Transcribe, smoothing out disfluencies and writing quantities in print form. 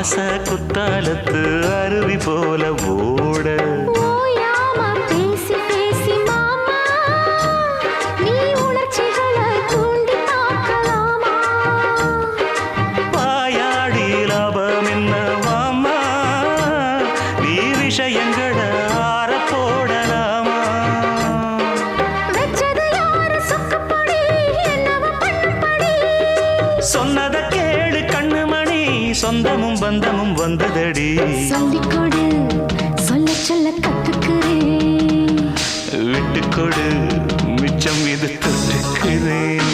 ஆசை குத்தாலத்து அருவி போல ஓட ஓயாம பேசி பேசி மாமா நீ உணர்ச்சிகளை தூண்டி பார்க்கலாமா வாயாடி லாபம் என்ன மாமா நீ விஷயங்களை ஆற போடலாமா வெச்சது யாரு சொக்கப்படி என்னவ பண்ணும்படி சொன்னத கேளு கண்ணுமணி சொந்தமும் பந்தமும் வந்ததடி சொல்லிக்கொடு சொல்ல சொல்ல கத்துக்கிறேன் விட்டுக்கொடு மிச்சம் இது தொட்டுக்கிறேன்